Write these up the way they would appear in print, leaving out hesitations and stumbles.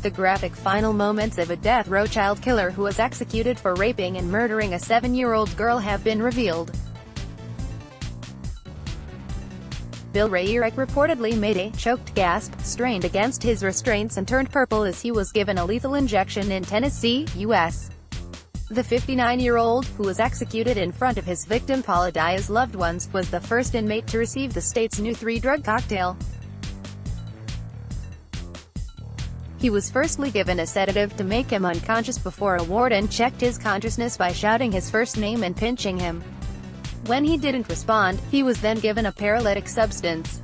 The graphic final moments of a death row child killer who was executed for raping and murdering a 7-year-old girl have been revealed. Ray Irick reportedly made a choked gasp, strained against his restraints and turned purple as he was given a lethal injection in Tennessee, U.S. The 59-year-old, who was executed in front of his victim Paula Dyer's loved ones, was the first inmate to receive the state's new 3-drug cocktail. He was firstly given a sedative to make him unconscious before a warden checked his consciousness by shouting his first name and pinching him. When he didn't respond, he was then given a paralytic substance.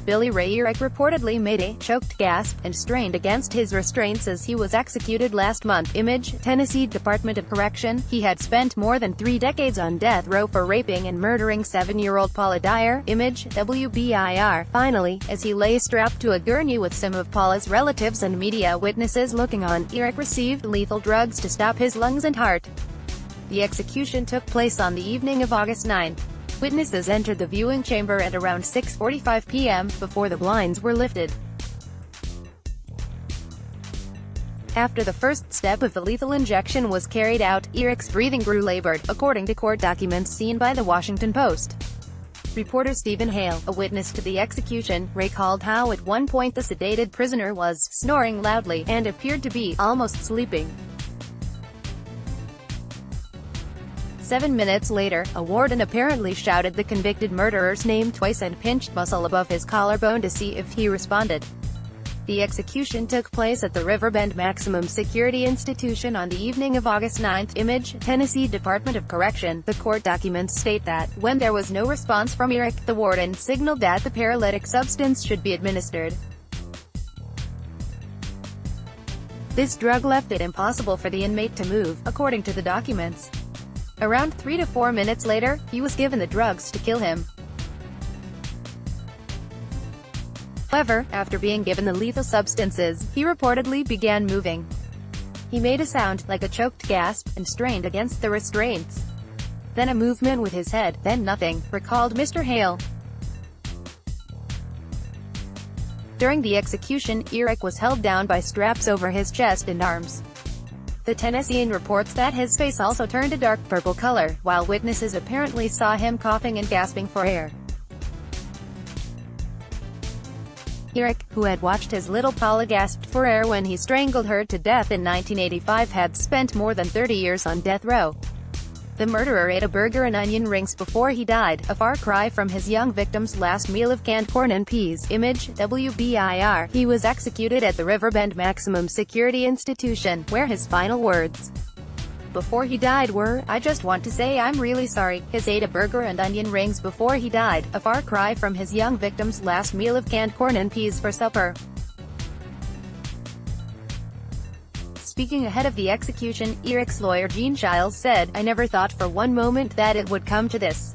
Ray Irick reportedly made a choked gasp and strained against his restraints as he was executed last month. Image, Tennessee Department of Correction. He had spent more than 3 decades on death row for raping and murdering 7-year-old Paula Dyer. Image, WBIR. Finally, as he lay strapped to a gurney with some of Paula's relatives and media witnesses looking on, Irick received lethal drugs to stop his lungs and heart. The execution took place on the evening of August 9. Witnesses entered the viewing chamber at around 6:45 p.m., before the blinds were lifted. After the first step of the lethal injection was carried out, Irick's breathing grew labored, according to court documents seen by the Washington Post. Reporter Stephen Hale, a witness to the execution, recalled how at one point the sedated prisoner was snoring loudly, and appeared to be almost sleeping. 7 minutes later, a warden apparently shouted the convicted murderer's name twice and pinched muscle above his collarbone to see if he responded. The execution took place at the Riverbend Maximum Security Institution on the evening of August 9. Image, Tennessee Department of Correction. The court documents state that, when there was no response from Irick, the warden signaled that the paralytic substance should be administered. This drug left it impossible for the inmate to move, according to the documents. Around 3 to 4 minutes later, he was given the drugs to kill him. However, after being given the lethal substances, he reportedly began moving. He made a sound, like a choked gasp, and strained against the restraints. Then a movement with his head, then nothing, recalled Mr. Hale. During the execution, Irick was held down by straps over his chest and arms. The Tennessean reports that his face also turned a dark purple color, while witnesses apparently saw him coughing and gasping for air. Irick, who had watched his little Paula gasp for air when he strangled her to death in 1985, had spent more than 30 years on death row. The murderer ate a burger and onion rings before he died, a far cry from his young victim's last meal of canned corn and peas. Image, WBIR. He was executed at the Riverbend Maximum Security Institution, where his final words before he died were, "I just want to say I'm really sorry." He ate a burger and onion rings before he died, a far cry from his young victim's last meal of canned corn and peas for supper. Speaking ahead of the execution, Irick's lawyer Jean Giles said, "I never thought for one moment that it would come to this.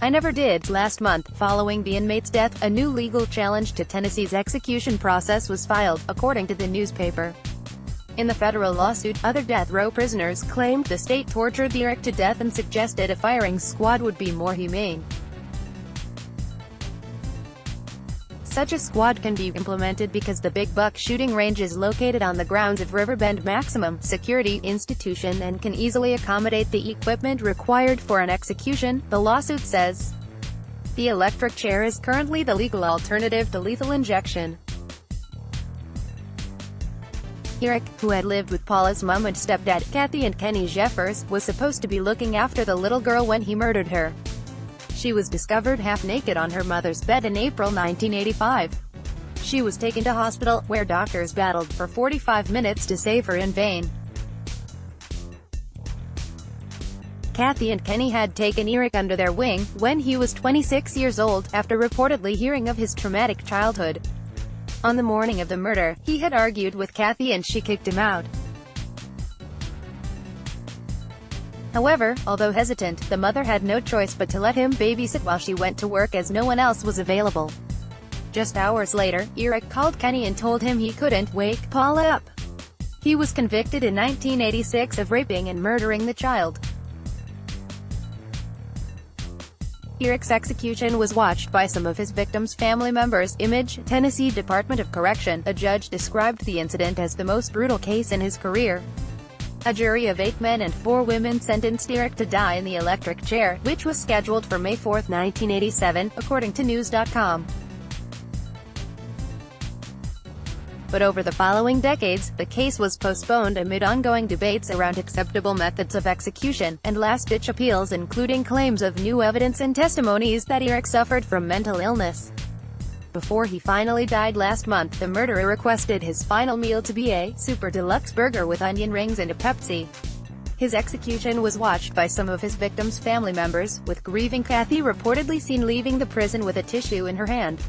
I never did." Last month, following the inmate's death, a new legal challenge to Tennessee's execution process was filed, according to the newspaper. In the federal lawsuit, other death row prisoners claimed the state tortured Irick to death and suggested a firing squad would be more humane. Such a squad can be implemented because the Big Buck shooting range is located on the grounds of Riverbend Maximum Security Institution and can easily accommodate the equipment required for an execution, the lawsuit says. The electric chair is currently the legal alternative to lethal injection. Irick, who had lived with Paula's mom and stepdad, Kathy and Kenny Jeffers, was supposed to be looking after the little girl when he murdered her. She was discovered half-naked on her mother's bed in April 1985. She was taken to hospital, where doctors battled for 45 minutes to save her in vain. Kathy and Kenny had taken Irick under their wing when he was 26 years old, after reportedly hearing of his traumatic childhood. On the morning of the murder, he had argued with Kathy and she kicked him out. However, although hesitant, the mother had no choice but to let him babysit while she went to work as no one else was available. Just hours later, Irick called Kenny and told him he couldn't wake Paula up. He was convicted in 1986 of raping and murdering the child. Irick's execution was watched by some of his victims' family members. Image, Tennessee Department of Correction. A judge described the incident as the most brutal case in his career. A jury of 8 men and 4 women sentenced Irick to die in the electric chair, which was scheduled for May 4, 1987, according to News.com. But over the following decades, the case was postponed amid ongoing debates around acceptable methods of execution, and last-ditch appeals including claims of new evidence and testimonies that Irick suffered from mental illness. Before he finally died last month, the murderer requested his final meal to be a super deluxe burger with onion rings and a Pepsi. His execution was watched by some of his victims' family members, with grieving Kathy reportedly seen leaving the prison with a tissue in her hand.